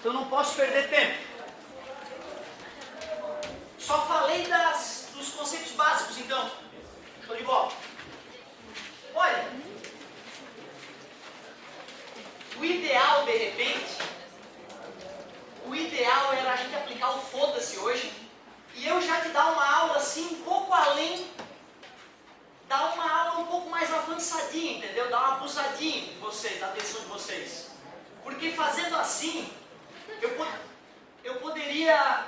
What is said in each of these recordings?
Então não posso perder tempo. Só falei dos conceitos básicos, então. Show de bola. Olha, o ideal, de repente, o ideal era a gente aplicar o foda-se hoje e eu já te dar uma aula assim, um pouco além, dar uma aula um pouco mais avançadinha, entendeu? Dar uma abusadinha de vocês, da atenção de vocês. Porque fazendo assim, eu poderia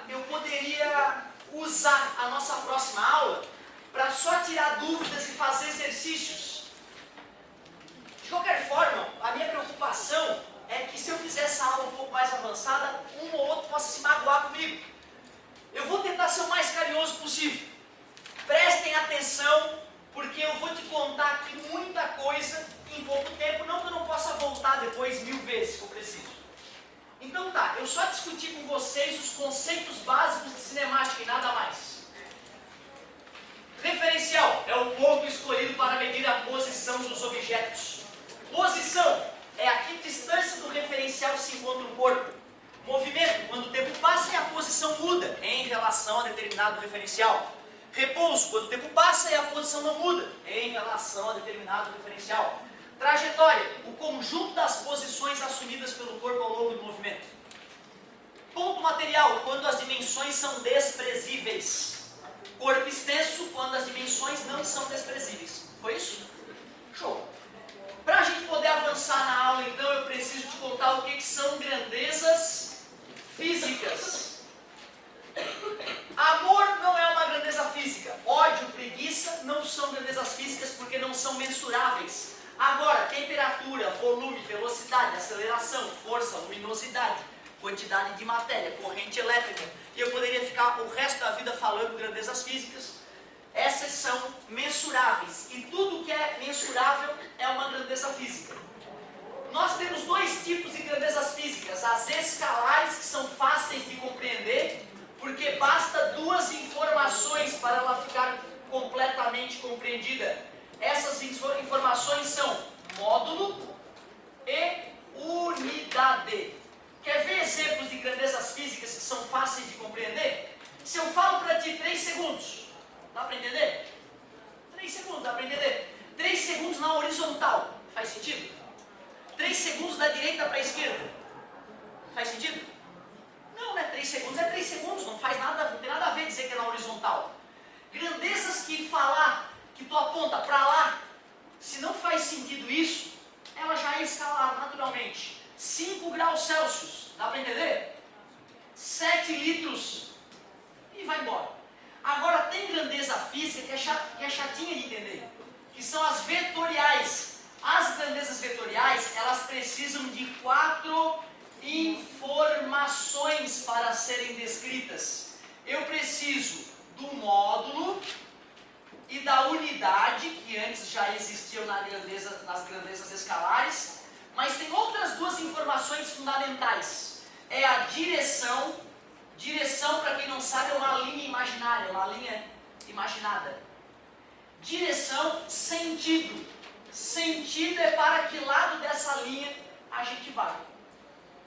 usar a nossa próxima aula para só tirar dúvidas e fazer exercícios. De qualquer forma, a minha preocupação é que se eu fizer essa aula um pouco mais avançada, um ou outro possa se magoar comigo. Eu vou tentar ser o mais carinhoso possível. Prestem atenção, porque eu vou te contar aqui muita coisa em pouco tempo, não que eu não possa voltar depois 1000 vezes, se eu preciso. Então tá, eu só discuti com vocês os conceitos básicos de cinemática e nada mais. Referencial é o ponto escolhido para medir a posição dos objetos. Posição é a que distância do referencial se encontra o corpo. Movimento, quando o tempo passa e a posição muda em relação a determinado referencial. Repouso, quando o tempo passa e a posição não muda em relação a determinado referencial. Trajetória, o conjunto das posições assumidas pelo corpo ao longo do movimento. Ponto material, quando as dimensões são desprezíveis. Corpo extenso, quando as dimensões não são desprezíveis. Foi isso? Show! Para a gente poder avançar na aula, então, eu preciso te contar o que são grandezas físicas. Amor não é uma grandeza física. Ódio, preguiça não são grandezas físicas porque não são mensuráveis. Agora, temperatura, volume, velocidade, aceleração, força, luminosidade, quantidade de matéria, corrente elétrica. E eu poderia ficar o resto da vida falando grandezas físicas. Essas são mensuráveis. E tudo que é mensurável é uma grandeza física. Nós temos dois tipos de grandezas físicas. As escalares, que são fáceis de compreender, porque basta duas informações para ela ficar completamente compreendida. Essas informações são módulo e unidade. Quer ver exemplos de grandezas físicas que são fáceis de compreender? Se eu falo para ti 3 segundos, dá para entender? 3 segundos, dá para entender? 3 segundos na horizontal, faz sentido? 3 segundos da direita para a esquerda, faz sentido? Não, né? 3 segundos é 3 segundos, não faz nada, não tem nada a ver dizer que é na horizontal. Grandezas que falar, que tu aponta para lá, se não faz sentido isso, ela já é escalar naturalmente. 5 graus Celsius, dá para entender? 7 litros, e vai embora. Agora tem grandeza física que é chatinha de entender, que são as vetoriais. As grandezas vetoriais, elas precisam de 4 informações para serem descritas. Eu preciso do módulo e da unidade, que antes já existiam nas grandezas escalares, mas tem outras duas informações fundamentais. É a direção. Direção, para quem não sabe, é uma linha imaginária, uma linha imaginada. Direção, sentido. Sentido é para que lado dessa linha a gente vai.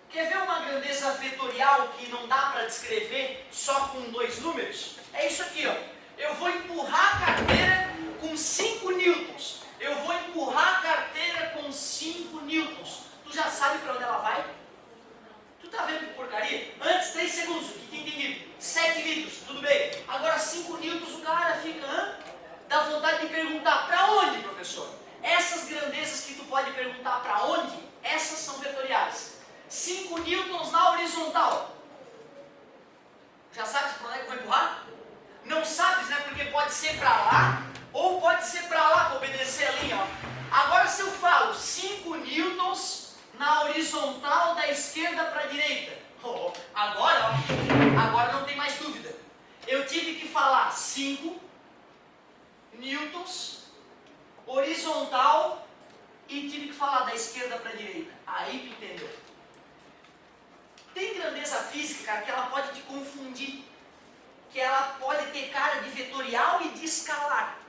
Quer ver uma grandeza vetorial que não dá para descrever só com 2 números? É isso aqui, ó. Eu vou empurrar a carteira com 5 newtons. Eu vou empurrar a carteira com 5 newtons. Tu já sabe para onde ela vai? Tu tá vendo que porcaria? Antes 3 segundos, o que tinha entendido? 7 litros, tudo bem. Agora 5 newtons, o cara fica, dá vontade de perguntar, para onde, professor? Essas grandezas que tu pode perguntar para onde, essas são vetoriais. 5 newtons na horizontal. Já sabes para onde é que eu vou empurrar? Não sabes, né? Porque pode ser para lá ou pode ser para lá, para obedecer a linha. Ó. Agora se eu falo 5 newtons na horizontal da esquerda para a direita. Agora não tem mais dúvida. Eu tive que falar 5 newtons horizontal e tive que falar da esquerda para a direita. Aí tu entendeu. Tem grandeza física, cara, que ela pode te confundir. Que ela pode ter cara de vetorial e de escalar.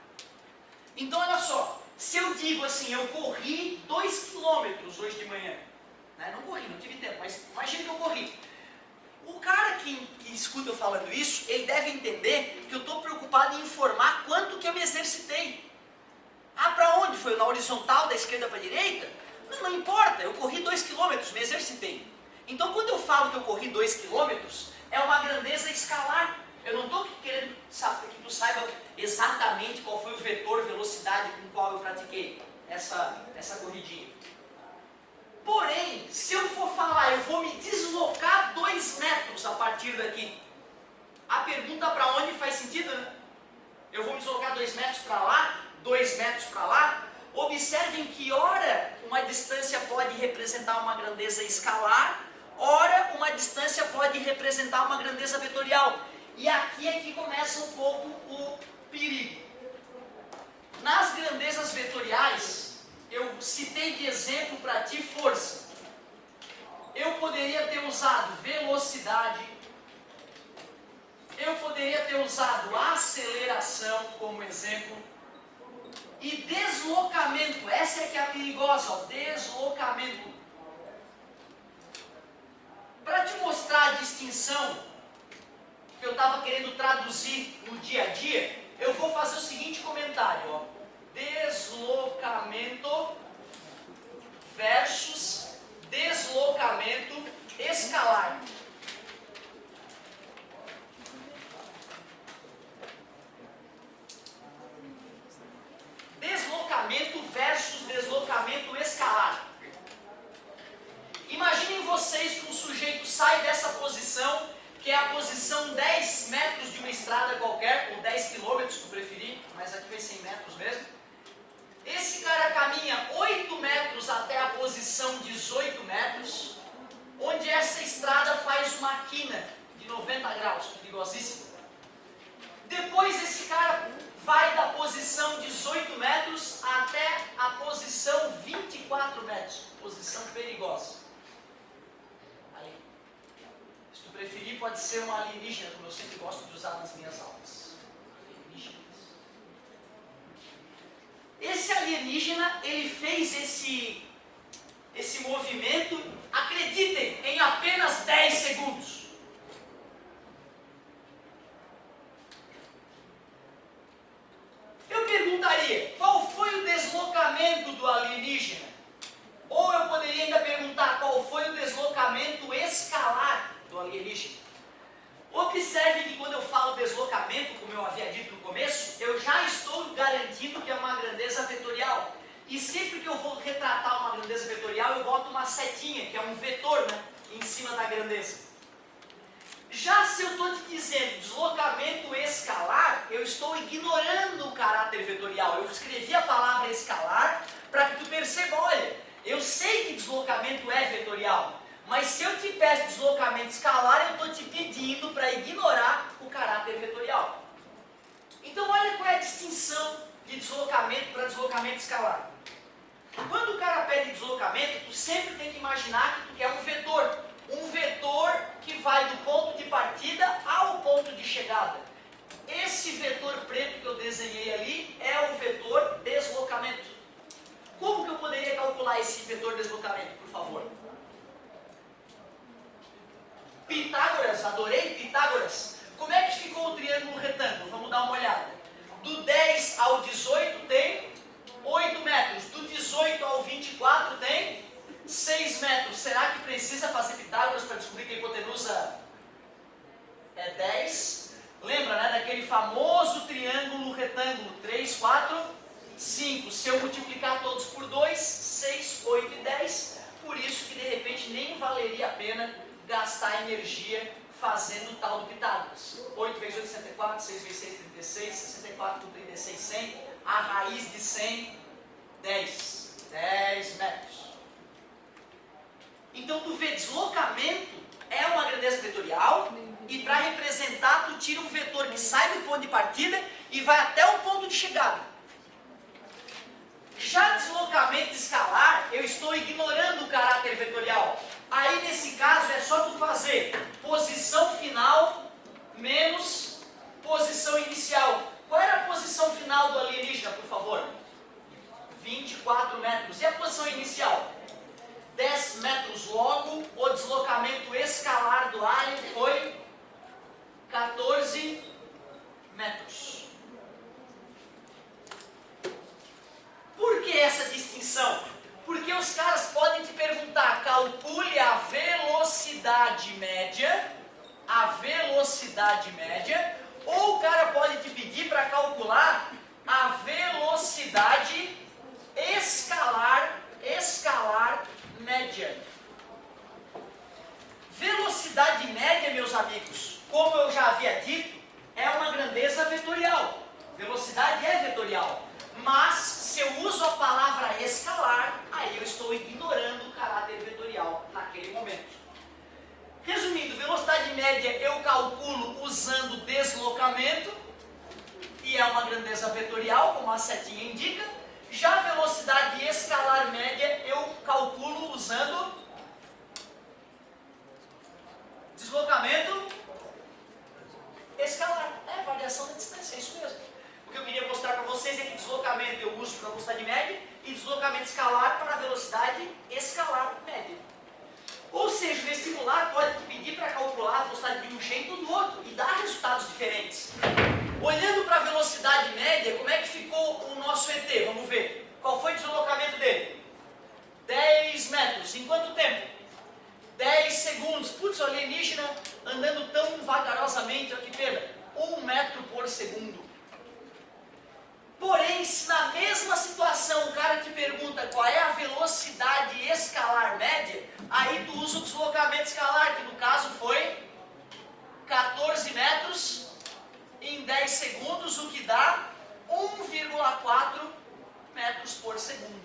Então, olha só. Se eu digo assim, eu corri 2 km hoje de manhã. Né? Não corri, não tive tempo, mas imagina que eu corri. O cara que escuta eu falando isso, ele deve entender que eu estou preocupado em informar quanto que eu me exercitei. Ah, para onde? Foi na horizontal, da esquerda para a direita? Não, não importa, eu corri 2 km, me exercitei. Então quando eu falo que eu corri 2 km, é uma grandeza escalar. Eu não estou querendo que tu saiba exatamente qual foi o vetor velocidade com o qual eu pratiquei essa corridinha. Porém, se eu for falar, eu vou me deslocar 2 metros a partir daqui. A pergunta para onde faz sentido, né? Eu vou me deslocar 2 metros para lá, 2 metros para lá. Observem que ora uma distância pode representar uma grandeza escalar, ora uma distância pode representar uma grandeza vetorial. E aqui é que começa um pouco o perigo. Nas grandezas vetoriais, eu citei de exemplo para ti força. Eu poderia ter usado velocidade, eu poderia ter usado aceleração como exemplo, e deslocamento, essa é que é a perigosa, ó, deslocamento. Para te mostrar a distinção que eu estava querendo traduzir no dia a dia, eu vou fazer o seguinte comentário, ó. Deslocamento versus deslocamento escalar. Deslocamento versus deslocamento escalar. Imaginem vocês que um sujeito sai dessa posição, que é a posição 10 metros de uma estrada qualquer, ou 10 quilômetros, se tu preferir, mas aqui vai ser em metros mesmo. Esse cara caminha 8 metros até a posição 18 metros, onde essa estrada faz uma quina de 90 graus, perigosíssima. Depois esse cara vai da posição 18 metros até a posição 24 metros, posição perigosa. Aí, se tu preferir, pode ser uma alienígena, como eu sempre gosto de usar nas minhas aulas. Alienígenas. Esse alienígena, ele fez esse movimento, acreditem, em apenas 10 segundos. Eu perguntaria, qual foi o deslocamento do alienígena? Ou eu poderia ainda perguntar, qual foi o deslocamento escalar do alienígena? Observe que quando eu falo deslocamento, como eu havia dito no começo, eu já estou garantindo que é uma grandeza vetorial. E sempre que eu vou retratar uma grandeza vetorial, eu boto uma setinha, que é um vetor, né, em cima da grandeza. Já se eu estou te dizendo deslocamento escalar, eu estou ignorando o caráter vetorial. Eu escrevi a palavra escalar para que tu perceba, olha, eu sei que deslocamento é vetorial, mas se eu te peço deslocamento escalar, eu estou te pedindo para ignorar o caráter vetorial. Então olha qual é a distinção de deslocamento para deslocamento escalar. Quando o cara pede deslocamento, tu sempre tem que imaginar que tu quer um vetor. Um vetor que vai do ponto de partida ao ponto de chegada. Esse vetor preto que eu desenhei ali é o vetor deslocamento. Como que eu poderia calcular esse vetor deslocamento, por favor? Pitágoras, adorei Pitágoras. Como é que ficou o triângulo retângulo? Vamos dar uma olhada. Do 10 ao 18 tem 8 metros. Do 18 ao 24 tem 6 metros. Será que precisa fazer Pitágoras para descobrir que a hipotenusa é 10? Lembra, né, daquele famoso triângulo retângulo 3, 4, 5. Se eu multiplicar todos por 2, 6, 8 e 10. Por isso que de repente nem valeria a pena gastar energia fazendo o tal do Pitágoras. 8 vezes 8, 64, 6 vezes 6, 36, 64 por 36, 100. A raiz de 100, 10. 10 metros. Então tu vê, deslocamento é uma grandeza vetorial e para representar tu tira um vetor que sai do ponto de partida e vai até o ponto de chegada. Já deslocamento escalar, eu estou ignorando o caráter vetorial. Aí nesse caso é só tu fazer posição final menos posição inicial. Qual era a posição final do alienígena, por favor? 24 metros. E a posição inicial? 10 metros. Logo, o deslocamento escalar do alho foi 14 metros. Por que essa distinção? Porque os caras podem te perguntar, calcule a velocidade média, ou o cara pode te pedir para calcular a velocidade escalar média. Velocidade média, meus amigos, como eu já havia dito, é uma grandeza vetorial. Velocidade é vetorial. Mas, se eu uso a palavra escalar, aí eu estou ignorando o caráter vetorial naquele momento. Resumindo, velocidade média eu calculo usando deslocamento, e é uma grandeza vetorial, como a setinha indica. Já a velocidade escalar média eu calculo usando deslocamento escalar. É variação da distância, é isso mesmo. O que eu queria mostrar para vocês é que deslocamento eu uso para velocidade média e deslocamento escalar para velocidade escalar média. Ou seja, o vestibular pode te pedir para calcular a velocidade de um jeito ou do outro e dar resultados diferentes. Olhando para a velocidade média, como é que ficou o nosso ET? Vamos ver. Qual foi o deslocamento dele? 10 metros. Em quanto tempo? 10 segundos. Putz, o alienígena andando tão vagarosamente, olha que pena. 1 metro por segundo. Porém, se na mesma situação o cara te pergunta qual é a velocidade escalar média, aí tu usa o deslocamento escalar, que no caso foi 14 metros em 10 segundos, o que dá 1,4 metros por segundo.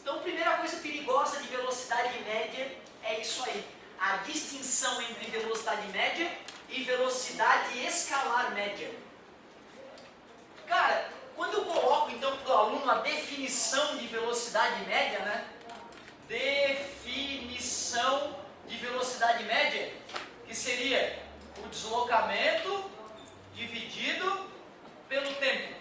Então, a primeira coisa perigosa de velocidade média é isso aí. A distinção entre velocidade média e velocidade escalar média. Cara, quando eu coloco então para o aluno a definição de velocidade média, né? Definição de velocidade média, que seria o deslocamento dividido pelo tempo.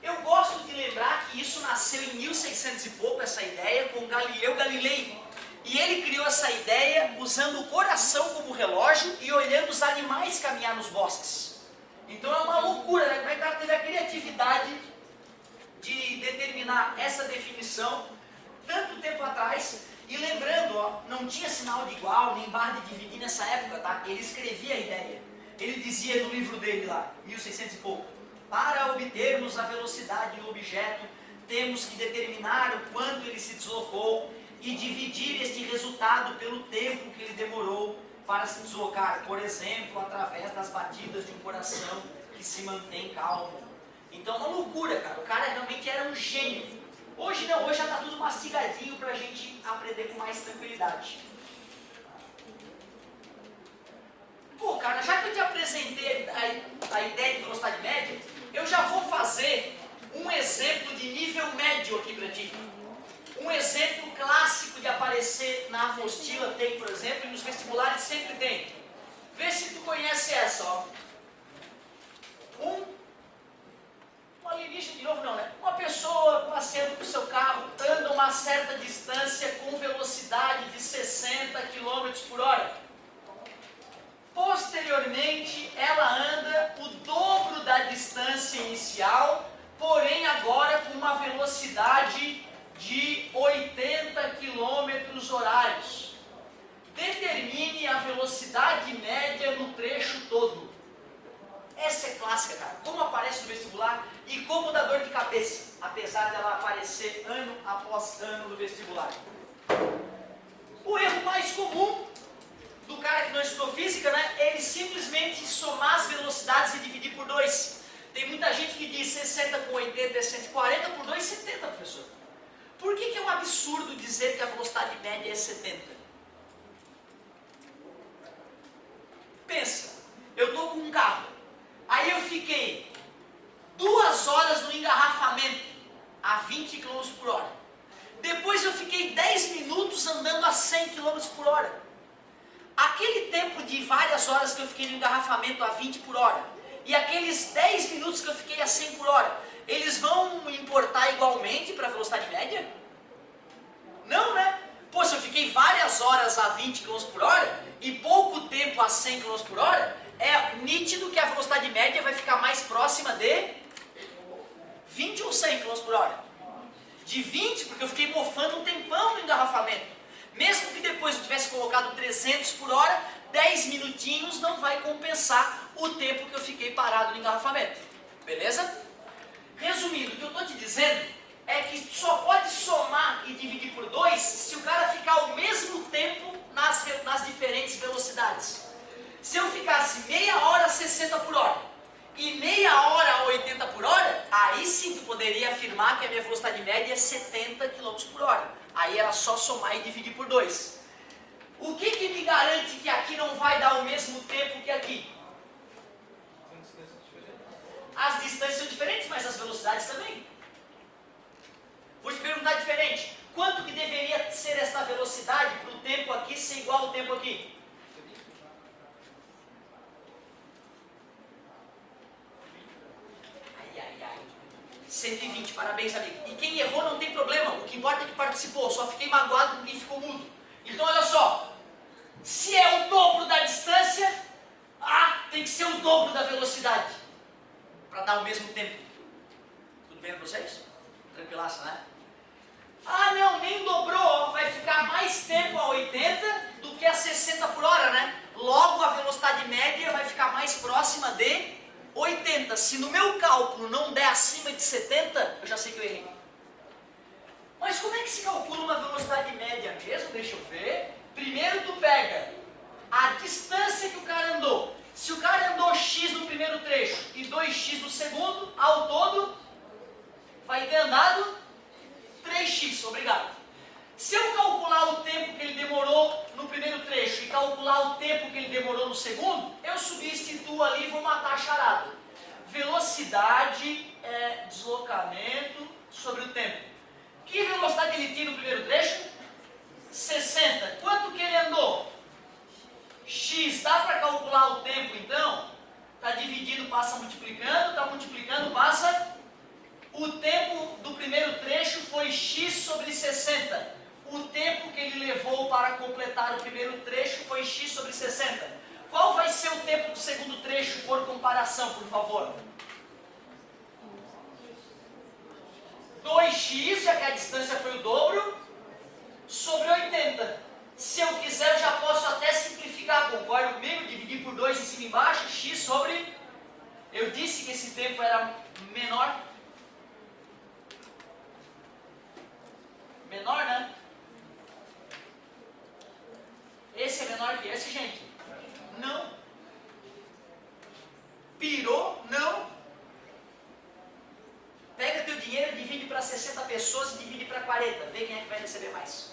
Eu gosto de lembrar que isso nasceu em 1600 e pouco, essa ideia, com Galileu Galilei. E ele criou essa ideia usando o coração como relógio e olhando os animais caminhar nos bosques. Então é uma loucura, né? Como é que o cara teve a criatividade de determinar essa definição tanto tempo atrás. E lembrando, ó, não tinha sinal de igual, nem barra de dividir nessa época, tá? Ele escrevia a ideia. Ele dizia no livro dele lá, 1600 e pouco, para obtermos a velocidade do objeto, temos que determinar o quanto ele se deslocou e dividir este resultado pelo tempo que ele demorou para se deslocar, por exemplo, através das batidas de um coração que se mantém calmo. Então, uma loucura, cara. O cara realmente era um gênio. Hoje não, hoje já está tudo mastigadinho para a gente aprender com mais tranquilidade. Pô, cara, já que eu te apresentei a ideia de velocidade média, eu já vou fazer um exemplo de nível médio aqui para ti. Um exemplo clássico de aparecer na apostila tem, por exemplo, e nos vestibulares sempre tem. Vê se tu conhece essa, ó. Um alienígena de novo não, né? Uma pessoa passeando com o seu carro, anda uma certa distância com velocidade de 60 km por hora. Posteriormente, ela anda o dobro da distância inicial, porém agora com uma velocidade de 80 km horários. Determine a velocidade média no trecho todo. Essa é clássica, cara. Como aparece no vestibular e como dá dor de cabeça, apesar dela aparecer ano após ano no vestibular. O erro mais comum do cara que não estudou física, né? Ele simplesmente somar as velocidades e dividir por 2. Tem muita gente que diz 60 com 80 é 140, por 2 70, professor. Por que é um absurdo dizer que a velocidade média é 70? Pensa, eu estou com um carro, aí eu fiquei 2 horas no engarrafamento a 20 km por hora. Depois eu fiquei 10 minutos andando a 100 km por hora. Aquele tempo de várias horas que eu fiquei no engarrafamento a 20 por hora e aqueles 10 minutos que eu fiquei a 100 por hora, eles vão importar igualmente para a velocidade média? horas a 20 km por hora e pouco tempo a 100 km por hora, é nítido que a velocidade média vai ficar mais próxima de 20 ou 100 km por hora. De 20, porque eu fiquei mofando um tempão no engarrafamento. Mesmo que depois eu tivesse colocado 300 por hora, 10 minutinhos não vai compensar o tempo que eu fiquei parado no engarrafamento. Beleza? Resumindo, o que eu estou te dizendo é que só pode somar e dividir por 2 se o cara ficar ao mesmo tempo nas diferentes velocidades. Se eu ficasse meia hora a 60 por hora e meia hora a 80 por hora, aí sim tu poderia afirmar que a minha velocidade média é 70 km por hora. Aí era só somar e dividir por 2. O que me garante que aqui não vai dar o mesmo tempo que aqui? As distâncias são diferentes, mas as velocidades também. Vou te perguntar diferente. Quanto que deveria ser esta velocidade para o tempo aqui ser igual ao tempo aqui? Ai. 120, parabéns, amigo. E quem errou não tem problema, o que importa é que participou, só fiquei magoado com quem ficou mudo. Então olha só, se é o dobro da distância, tem que ser o dobro da velocidade, para dar o mesmo tempo. Tudo bem com vocês? Tranquilaça, né? Não, nem dobrou, vai ficar mais tempo a 80 do que a 60 por hora, né? Logo a velocidade média vai ficar mais próxima de 80. Se no meu cálculo não der acima de 70, eu já sei que eu errei. Mas como é que se calcula uma velocidade média mesmo? Deixa eu ver. Primeiro tu pega a distância que o cara andou. Se o cara andou x no primeiro trecho e 2x no segundo, ao todo vai ter andado 3x, obrigado. Se eu calcular o tempo que ele demorou no primeiro trecho e calcular o tempo que ele demorou no segundo, eu substituo ali e vou matar a charada. Velocidade é deslocamento sobre o tempo. Que velocidade ele tinha no primeiro trecho? 60. Quanto que ele andou? X. Dá para calcular o tempo então? Está dividido, passa multiplicando, está multiplicando, passa... O tempo do primeiro trecho foi x sobre 60. O tempo que ele levou para completar o primeiro trecho foi x sobre 60. Qual vai ser o tempo do segundo trecho por comparação, por favor? 2x, já que a distância foi o dobro, sobre 80. Se eu quiser, eu já posso até simplificar, concorda comigo? Dividir por 2 em cima e embaixo, x sobre... Eu disse que esse tempo era menor. Menor, né? Esse é menor que esse, gente? Não. Pirou? Não. Pega teu dinheiro, divide para 60 pessoas e divide para 40. Vê quem é que vai receber mais.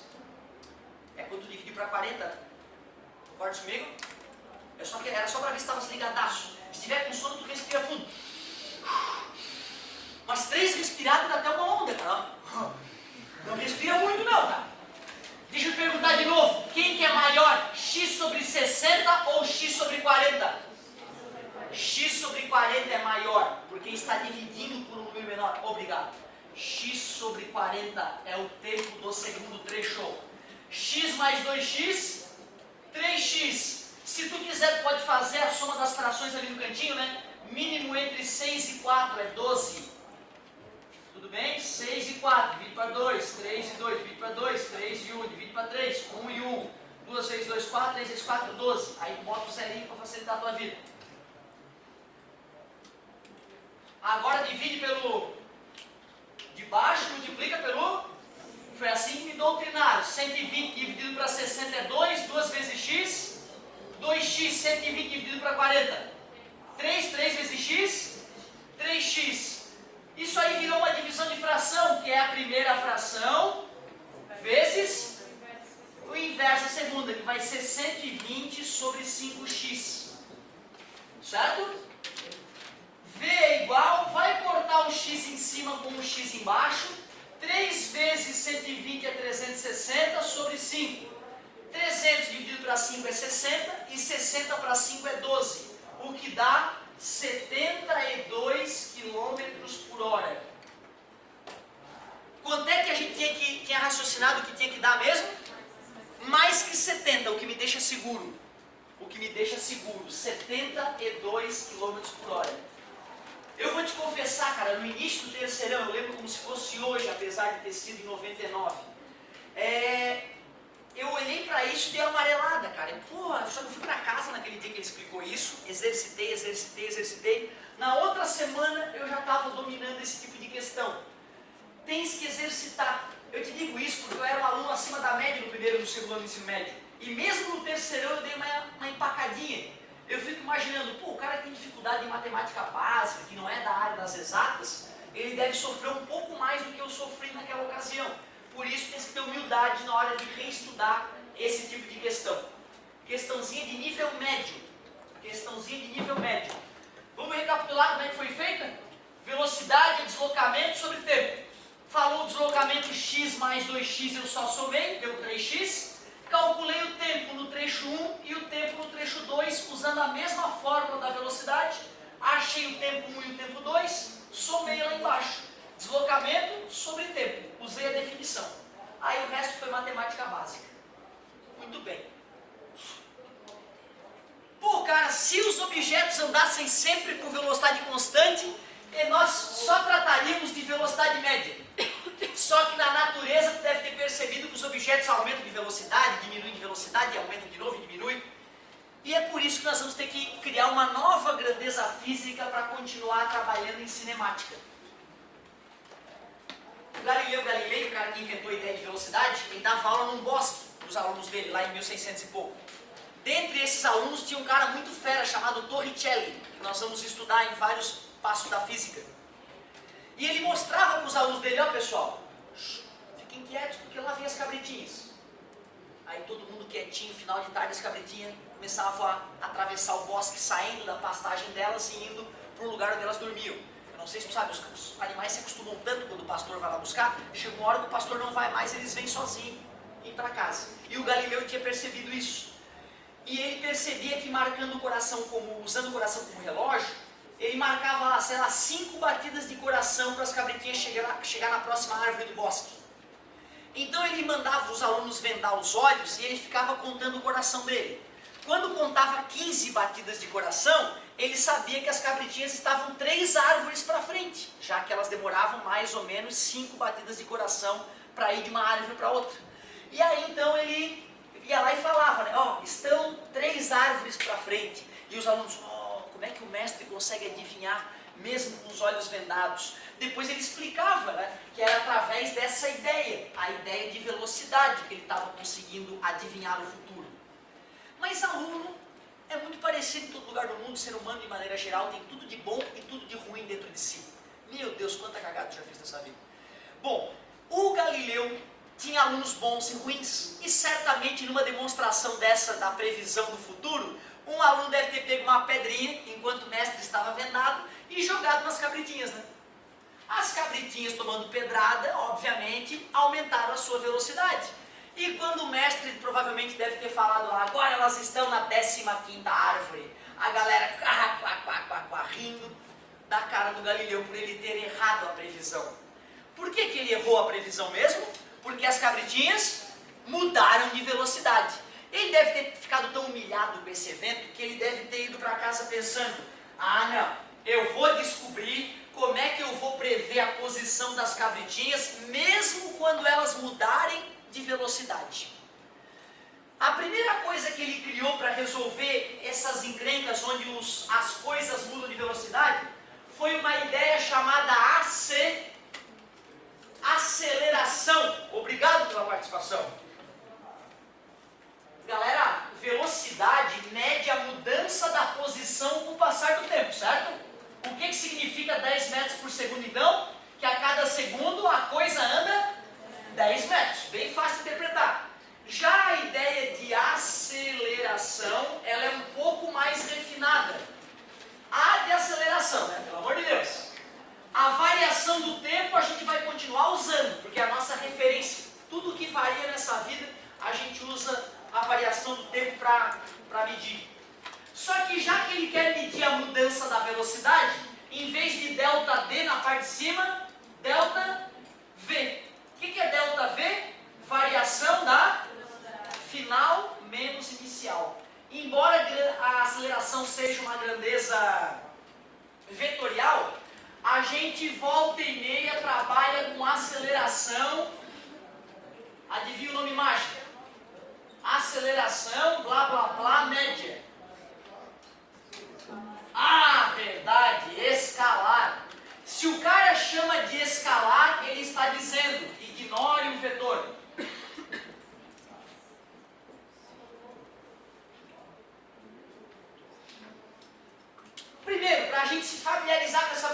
É quando tu divide para 40. Concorda comigo? Era só para ver se estava ligadaço. Se tiver com sono, tu respira fundo. Umas 3 respiradas dá até uma onda, cara. Não respira muito não, tá? Deixa eu perguntar de novo. Quem que é maior? X sobre 60 ou X sobre 40? X sobre 40 é maior, porque está dividindo por um número menor. Obrigado. X sobre 40 é o tempo do segundo trecho. X mais 2x, 3x. Se tu quiser, tu pode fazer a soma das frações ali no cantinho, né? Mínimo entre 6 e 4 é 12. Tudo bem? 6 e 4, divide para 2, 3 e 2, divide para 2, 3 e 1, divide para 3, 1 e 1, 2 vezes 2, 4, 3 vezes 4, 12. Aí bota o zerinho para facilitar a tua vida. Agora divide pelo de baixo, multiplica pelo... Foi assim que me doutrinaram. 120 dividido para 60 é 2, 2 vezes x, 2x, 120 dividido para 40. 3 vezes x, 3x. Isso aí virou uma divisão de fração, que é a primeira fração vezes o inverso da segunda, que vai ser 120 sobre 5x. Certo? V é igual, vai cortar um x em cima com um x embaixo. 3 vezes 120 é 360 sobre 5. 300 dividido para 5 é 60 e 60 para 5 é 12. O que dá 72 km por hora. Quanto é que a gente tinha raciocinado que tinha que dar mesmo? Mais que 70, o que me deixa seguro. O que me deixa seguro, 72 km por hora. Eu vou te confessar, cara, no início do terceirão, eu lembro como se fosse hoje, apesar de ter sido em 99. Eu olhei pra isso e dei uma amarelada, cara. Só que eu fui pra casa naquele dia que ele explicou isso, exercitei. Na outra semana eu já estava dominando esse tipo de questão. Tens que exercitar. Eu te digo isso porque eu era um aluno acima da média no primeiro e no segundo ano do ensino médio. E mesmo no terceirão eu dei uma empacadinha. Eu fico imaginando, o cara que tem dificuldade em matemática básica, que não é da área das exatas, ele deve sofrer um pouco mais do que eu sofri naquela ocasião. Por isso tem que ter humildade na hora de reestudar esse tipo de questão. Questãozinha de nível médio. Vamos recapitular como é que foi feita? Velocidade, deslocamento sobre tempo. Falou o deslocamento x mais 2x, eu só somei, deu 3x. Calculei o tempo no trecho 1 e o tempo no trecho 2, usando a mesma fórmula da velocidade. Achei o tempo 1 e o tempo 2, somei lá embaixo. Deslocamento sobre tempo, usei a definição. Aí o resto foi matemática básica. Muito bem. Cara, se os objetos andassem sempre com velocidade constante, nós só trataríamos de velocidade média. Só que na natureza tu deve ter percebido que os objetos aumentam de velocidade, diminuem de velocidade, aumentam de novo e diminuem. E é por isso que nós vamos ter que criar uma nova grandeza física para continuar trabalhando em cinemática. O Galileu Galilei, o cara que inventou a ideia de velocidade, ele dava aula num bosque para os alunos dele, lá em 1600 e pouco. Dentre esses alunos tinha um cara muito fera chamado Torricelli, que nós vamos estudar em vários passos da física. E ele mostrava para os alunos dele, ó pessoal, fiquem quietos porque lá vem as cabritinhas. Aí todo mundo quietinho, final de tarde as cabritinhas começavam a atravessar o bosque, saindo da pastagem delas e indo para o lugar onde elas dormiam. Eu não sei se tu sabe, os animais se acostumam tanto quando o pastor vai lá buscar, chega uma hora que o pastor não vai mais, eles vêm sozinhos ir para casa. E o Galileu tinha percebido isso. E ele percebia que marcando o coração usando o coração como relógio, ele marcava lá, sei lá, 5 batidas de coração para as cabritinhas chegar na próxima árvore do bosque. Então ele mandava os alunos vendar os olhos e ele ficava contando o coração dele. Quando contava 15 batidas de coração, ele sabia que as cabritinhas estavam 3 árvores para frente, já que elas demoravam mais ou menos 5 batidas de coração para ir de uma árvore para outra. E aí então ele ia lá e falava, né, ó, estão 3 árvores para frente. E os alunos, como é que o mestre consegue adivinhar mesmo com os olhos vendados? Depois ele explicava, né, que era através dessa ideia, a ideia de velocidade, que ele estava conseguindo adivinhar o futuro. Mas aluno é muito parecido em todo lugar do mundo, o ser humano de maneira geral tem tudo de bom e tudo de ruim dentro de si. Meu Deus, quanta cagada eu já fiz nessa vida. Bom, o Galileu tinha alunos bons e ruins, e certamente numa demonstração dessa da previsão do futuro, um aluno deve ter pego uma pedrinha, enquanto o mestre estava vendado, e jogado nas cabritinhas, né? As cabritinhas tomando pedrada, obviamente, aumentaram a sua velocidade. E quando o mestre provavelmente deve ter falado lá, agora elas estão na 15ª árvore, a galera rindo da cara do Galileu por ele ter errado a previsão. Por que ele errou a previsão mesmo? Porque as cabritinhas mudaram de velocidade. Ele deve ter ficado tão humilhado com esse evento que ele deve ter ido para casa pensando, não, eu vou descobrir como é que eu vou prever a posição das cabritinhas mesmo quando elas mudarem de velocidade. A primeira coisa que ele criou para resolver essas encrencas onde as coisas mudam de velocidade foi uma ideia chamada aceleração. Obrigado pela participação. Galera, velocidade mede a mudança da posição com o passar do tempo, certo? O que significa 10 metros por segundo então? Que a cada segundo a coisa anda 10 metros. Bem fácil de interpretar. Já a ideia de aceleração, ela é um pouco mais refinada. A de aceleração, né? Pelo amor de Deus. A variação do tempo a gente vai continuar usando, porque é a nossa referência. Tudo que varia nessa vida, a gente usa a variação do tempo para medir. Só que já que ele quer medir a mudança da velocidade, em vez de ΔD na parte de cima, ΔV. O que é ΔV? Variação da aceleração seja uma grandeza vetorial, a gente volta e meia trabalha com aceleração, adivinha o nome mágico? Aceleração, blá blá blá, média. Ah, verdade, escalar. Se o cara chama de escalar, ele está dizendo, ignore o vetor. Primeiro, para a gente se familiarizar com essa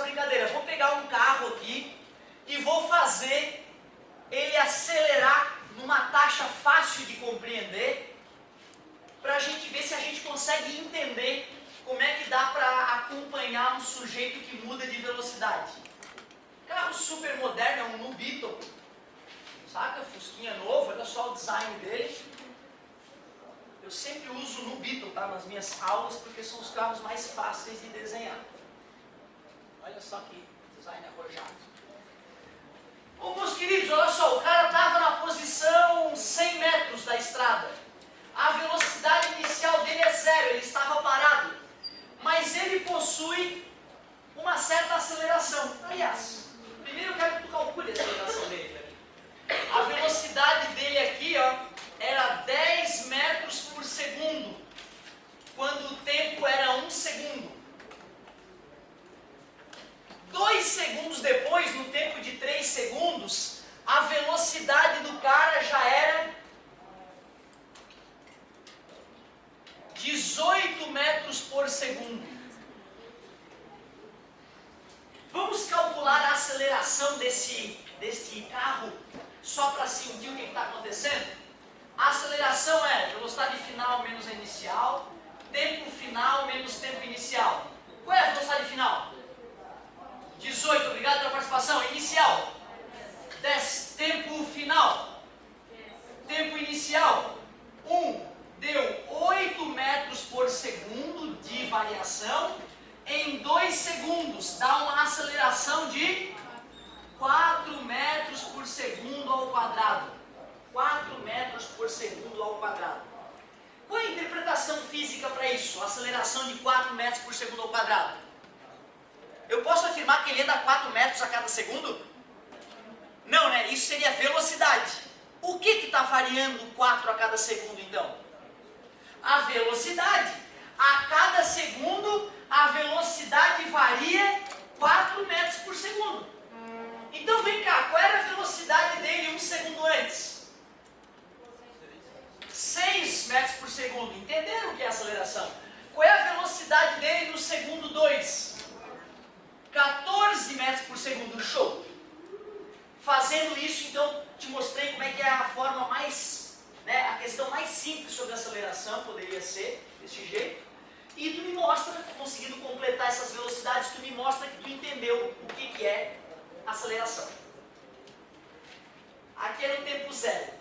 brincadeira, vou pegar um carro aqui e vou fazer ele acelerar numa taxa fácil de compreender, para a gente ver se a gente consegue entender como é que dá para acompanhar um sujeito que muda de velocidade. Carro super moderno, é um New Beetle, saca? Fusquinha novo, olha só o design dele. Eu sempre uso no Beetle, tá, nas minhas aulas, porque são os carros mais fáceis de desenhar. Olha só que design arrojado. Bom, meus queridos, olha só, o cara estava na posição 100 metros da estrada. A velocidade inicial dele é zero, ele estava parado. Mas ele possui uma certa aceleração. Aliás, primeiro eu quero que tu calcule a aceleração dele. A velocidade dele aqui, ó, era 10 metros por segundo, quando o tempo era 1 segundo. 2 segundos depois, no tempo de 3 segundos, a velocidade do cara já era 18 metros por segundo. Vamos calcular a aceleração desse carro, só para sentir o que está acontecendo? A aceleração é velocidade final menos a inicial, tempo final menos tempo inicial. Qual é a velocidade final? 18, obrigado pela participação. Inicial, 10. Tempo final, tempo inicial, 1. Deu 8 metros por segundo de variação. Em 2 segundos, dá uma aceleração de 4 metros por segundo ao quadrado. 4 metros por segundo ao quadrado. Qual é a interpretação física para isso? Aceleração de 4 metros por segundo ao quadrado. Eu posso afirmar que ele anda 4 metros a cada segundo? Não, né? Isso seria velocidade. O que está variando 4 a cada segundo, então? A velocidade. A cada segundo, a velocidade varia 4 metros por segundo. Então, vem cá, qual era a velocidade dele 1 segundo antes? 6 metros por segundo. Entenderam o que é aceleração? Qual é a velocidade dele no segundo 2? 14 metros por segundo. Show! Fazendo isso, então, te mostrei como é que é a forma mais, né, a questão mais simples sobre aceleração, poderia ser desse jeito. E tu me mostra, conseguindo completar essas velocidades, tu me mostra que tu entendeu o que é aceleração. Aqui é no tempo zero.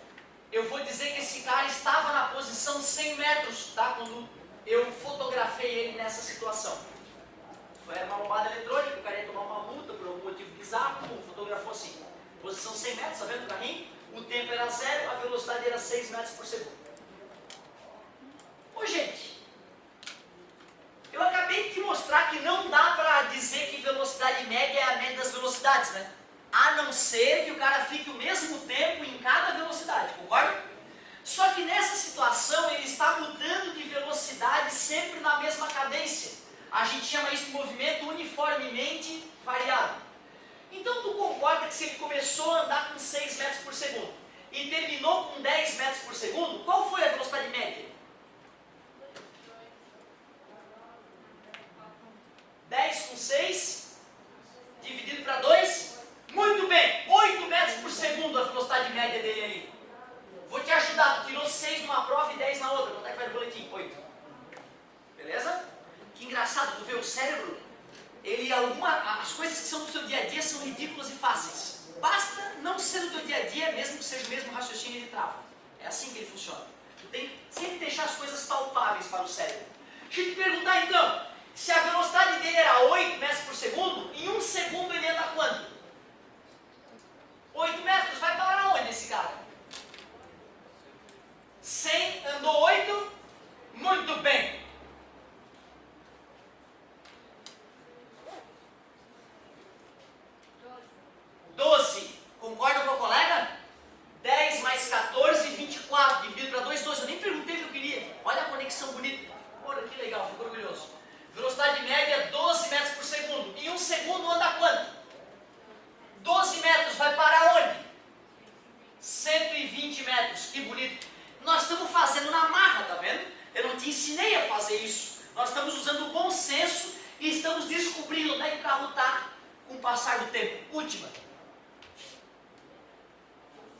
Eu vou dizer que esse cara estava na posição 100 metros, tá? Quando eu fotografei ele nessa situação. Foi uma lombada eletrônica, o cara ia tomar uma multa por algum motivo bizarro, fotografou assim. Posição 100 metros, tá vendo o carrinho? O tempo era zero, a velocidade era 6 metros por segundo. Ô gente, eu acabei de te mostrar que não dá para dizer que velocidade média é a média das velocidades, né? A não ser que o cara fique o mesmo tempo em cada velocidade, concorda? Só que nessa situação ele está mudando de velocidade sempre na mesma cadência. A gente chama isso de movimento uniformemente variado. Então tu concorda que se ele começou a andar com 6 metros por segundo e terminou com 10 metros por segundo, qual foi a velocidade média? 10 com 6, dividido para 2, muito bem, 8 metros por segundo a velocidade média dele ali. Vou te ajudar, tu tirou 6 numa prova e 10 na outra, quanto é que vai no boletim? 8. Beleza? Que engraçado, tu vê o cérebro, as coisas que são do seu dia a dia são ridículas e fáceis. Basta não ser do teu dia a dia, mesmo que seja o mesmo raciocínio, ele trava. É assim que ele funciona. Tu tem que sempre deixar as coisas palpáveis para o cérebro. Deixa eu te perguntar então, se a velocidade dele era 8 metros por segundo, em 1 segundo ele anda quanto? 8 metros, vai parar onde esse cara? 100 andou 8, fazer isso. Nós estamos usando o bom senso e estamos descobrindo onde é que o carro está com o passar do tempo. Última.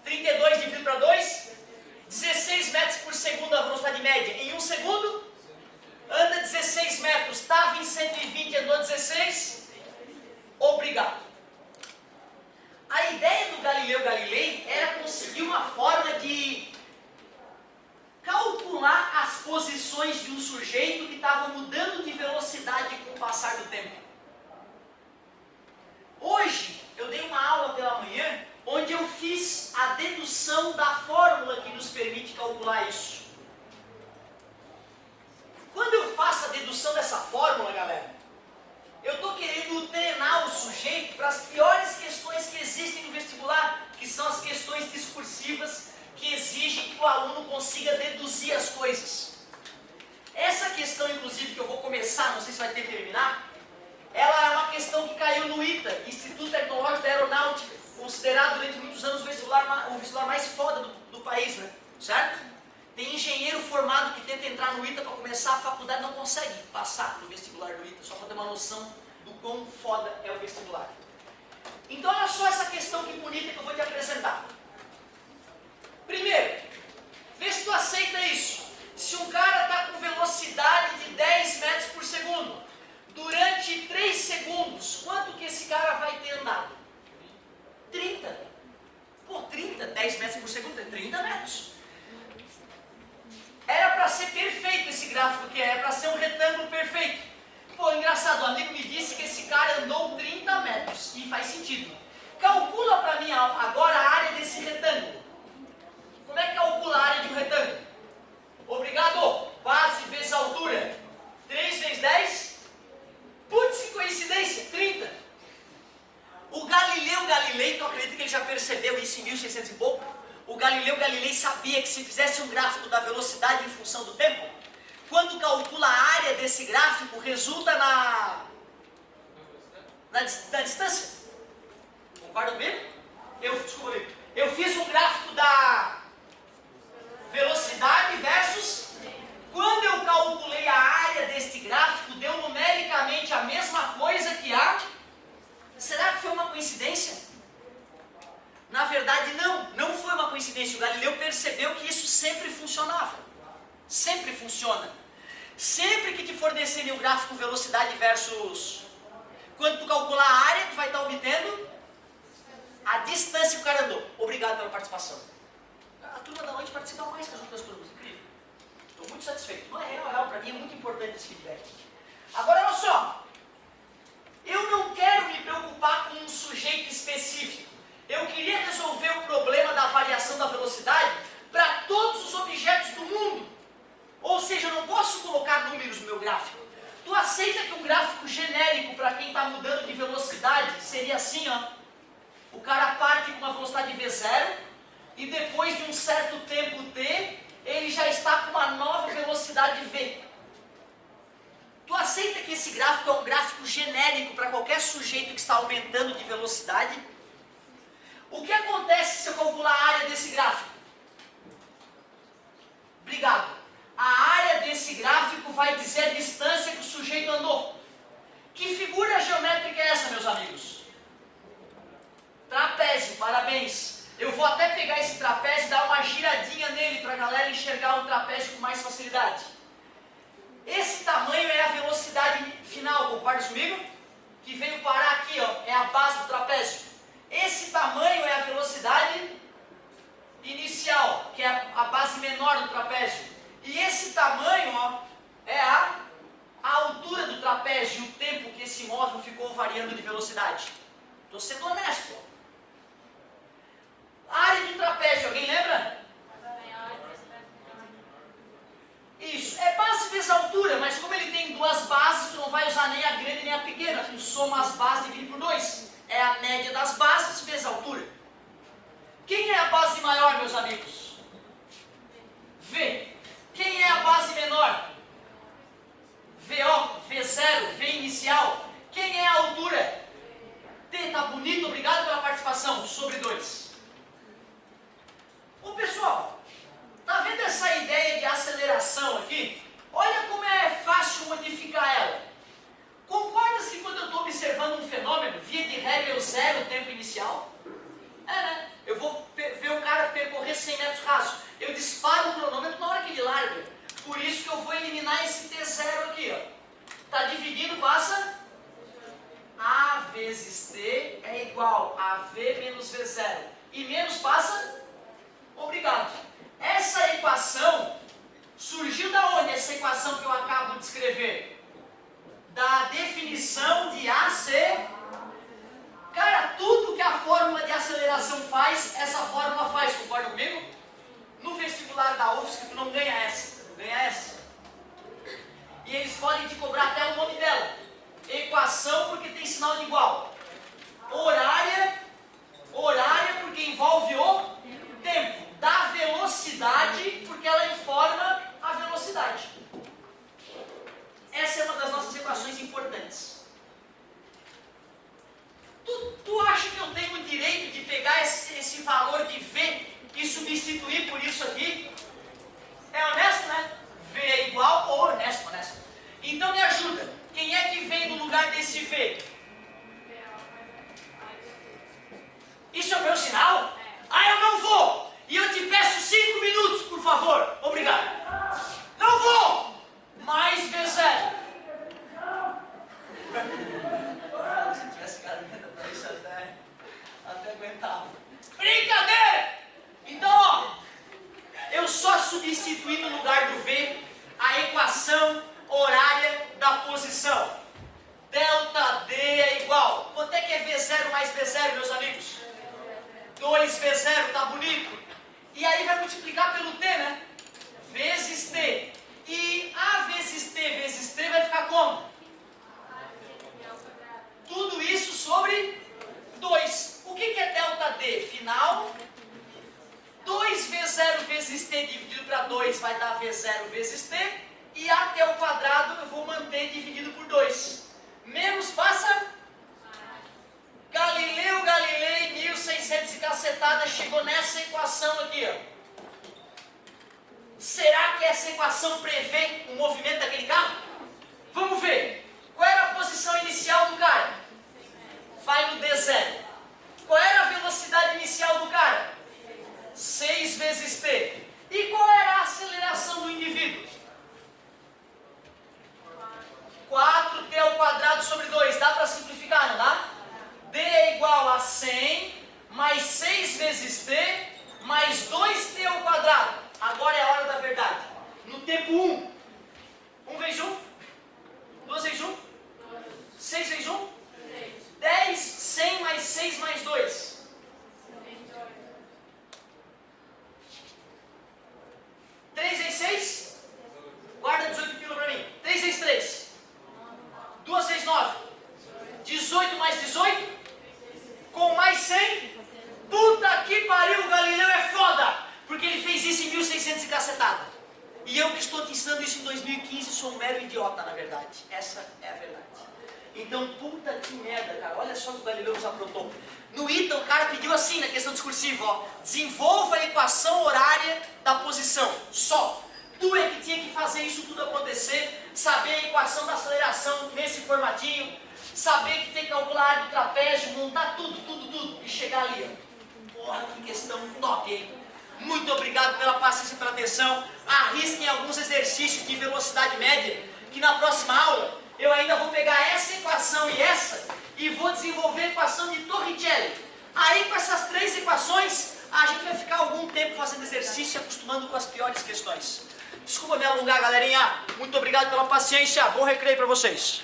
32 dividido para 2, 16 metros por segundo a velocidade média. Em 1 segundo, anda 16 metros. Estava em 120 e andou 16. Obrigado. A ideia do Galileu Galilei era conseguir uma forma de calcular as posições de um sujeito que estava mudando de velocidade com o passar do tempo. Hoje, eu dei uma aula pela manhã, onde eu fiz a dedução da fórmula que nos permite calcular isso. Quando eu faço a dedução dessa fórmula, galera, eu estou querendo treinar o sujeito para as piores questões que existem no vestibular, que são as questões discursivas, que exigem que o aluno consiga deduzir as coisas. Essa questão, inclusive, que eu vou começar, não sei se vai ter que terminar, ela é uma questão que caiu no ITA, Instituto Tecnológico da Aeronáutica, considerado durante muitos anos o vestibular mais foda do país, né? Certo? Tem engenheiro formado que tenta entrar no ITA para começar a faculdade e não consegue passar no vestibular do ITA, só para ter uma noção do quão foda é o vestibular. Então olha só essa questão que bonita que eu vou te apresentar. Primeiro, vê se tu aceita isso. Se um cara está com velocidade de 10 metros por segundo, durante 3 segundos, quanto que esse cara vai ter andado? 30. Pô, 30, 10 metros por segundo, é 30 metros. Era para ser perfeito esse gráfico que era para ser um retângulo perfeito. Pô, engraçado, o amigo me disse que esse cara andou 30 metros, e faz sentido. Calcula para mim agora a área desse retângulo. Como é que calcula a área de um retângulo? Obrigado. Base vezes altura. 3 vezes 10. Putz, que coincidência. 30. O Galileu Galilei, tu acredita que ele já percebeu isso em 1600 e pouco? O Galileu Galilei sabia que se fizesse um gráfico da velocidade em função do tempo, quando calcula a área desse gráfico, resulta na distância. Concorda comigo? Desculpa, eu fiz um gráfico da velocidade versus... Quando eu calculei a área deste gráfico, deu numericamente a mesma coisa que a... Será que foi uma coincidência? Na verdade, não foi uma coincidência. O Galileu percebeu que isso sempre funcionava. Sempre funciona. Sempre que te fornecerem um gráfico velocidade versus... Quando tu calcular a área, tu vai estar obtendo a distância que o cara andou. Obrigado pela participação. A turma da noite participa mais que as outras turmas. Incrível. Estou muito satisfeito. Não é real, para mim é muito importante esse feedback. Agora, olha só. Eu não quero me preocupar com um sujeito específico. Eu queria resolver o problema da variação da velocidade para todos os objetos do mundo. Ou seja, eu não posso colocar números no meu gráfico. Tu aceita que um gráfico genérico para quem está mudando de velocidade seria assim, ó. O cara parte com uma velocidade V0 e depois de um certo tempo T, ele já está com uma nova velocidade V. Tu aceita que esse gráfico é um gráfico genérico para qualquer sujeito que está aumentando de velocidade? O que acontece se eu calcular a área desse gráfico? Obrigado. A área desse gráfico vai dizer a distância que o sujeito andou. Que figura geométrica é essa, meus amigos? Trapézio, parabéns. Eu vou até pegar esse trapézio e dar uma giradinha nele para a galera enxergar o trapézio com mais facilidade. Esse tamanho é a velocidade final, concorda comigo? Que veio parar aqui, ó, é a base do trapézio. Esse tamanho é a velocidade inicial, que é a base menor do trapézio. E esse tamanho, ó, é a altura do trapézio, o tempo que esse móvel ficou variando de velocidade. Estou sendo honesto. Ó. A área de um trapézio, alguém lembra? Isso, é base vezes altura, mas como ele tem duas bases, tu não vai usar nem a grande nem a pequena, tu soma as bases e divide por 2. É a média das bases vezes a altura. Quem é a base maior, meus amigos? V. Quem é a base menor? VO, V0, V inicial. Quem é a altura? T, tá bonito, obrigado pela participação, sobre 2. Ô pessoal, tá vendo essa ideia de aceleração aqui? Olha como é caso. Eu disparo o cronômetro na hora que ele larga. Por isso que eu vou eliminar esse T0 aqui, ó. Tá dividido, passa A vezes T é igual a V menos V0. E menos passa? Obrigado. Essa equação surgiu da onde? Essa equação que eu acabo de escrever? Da definição de AC. Cara, tudo que a fórmula de aceleração faz, essa fórmula faz, concorda comigo? No vestibular da UFSC tu não ganha essa, tu ganha essa. E eles podem te cobrar até o nome dela. Equação porque tem sinal de igual. Horária porque envolve o tempo. Da velocidade porque ela informa a velocidade. Essa é uma das nossas equações importantes. Tu acha que eu tenho o direito de pegar esse valor de V e substituir por isso aqui? É honesto, né? V é igual ou honesto. Então me ajuda. Quem é que vem no lugar desse V? Isso é o meu sinal? Ah, eu não vou! E eu te peço 5 minutos, por favor. Obrigado. Não vou! Mais V0. Se tivesse garganta pra isso até aguentava. Brincadeira! Então, ó, eu só substituí no lugar do V a equação horária da posição. Delta D é igual. Quanto é que é V0 mais V0, meus amigos? 2V0, tá bonito? E aí vai multiplicar pelo T, né? Vezes T. E A vezes T vai ficar como? Tudo isso sobre 2. O que é delta D? Final. 2V0 vezes T dividido para 2 vai dar V0 vezes T. E até o quadrado eu vou manter dividido por 2. Menos passa? Galileu Galilei, 1600 e cacetada, chegou nessa equação aqui, ó. Será que essa equação prevê o movimento daquele carro? Vamos ver. Qual era a posição inicial do cara? Vai no D0. Qual era a velocidade inicial do cara? 6 vezes T. E qual era a aceleração do indivíduo? 4T ao quadrado sobre 2. Dá para simplificar, não dá? D é igual a 100 mais 6 vezes T mais 2T ao quadrado. Agora é a hora da verdade. No tempo 1. 1 vezes 1? 2 vezes 1? 6 vezes 1? 10, 100 mais 6 mais 2. 3 vezes 6? Guarda 18 quilos para mim. 3 vezes 3? 2 vezes 9? 18 mais 18? Com mais 100? Puta que pariu, o Galileu é foda! Porque ele fez isso em 1600 e cacetada. E eu que estou te ensinando isso em 2015 sou um mero idiota, na verdade. Essa é a verdade. Então, puta que merda, cara. Olha só o que o Galileu nos aprontou. No ITA, o cara pediu assim, na questão discursiva, ó. Desenvolva a equação horária da posição. Só. Tu é que tinha que fazer isso tudo acontecer, saber a equação da aceleração nesse formatinho, saber que tem que calcular a área do trapézio, montar tudo, e chegar ali, ó. Porra, que questão top, hein? Muito obrigado pela paciência e pela atenção. Arrisquem alguns exercícios de velocidade média, que na próxima aula eu ainda vou pegar essa equação e vou desenvolver a equação de Torricelli. Aí com essas 3 equações, a gente vai ficar algum tempo fazendo exercício e acostumando com as piores questões. Desculpa me alongar, galerinha. Muito obrigado pela paciência. Bom recreio para vocês.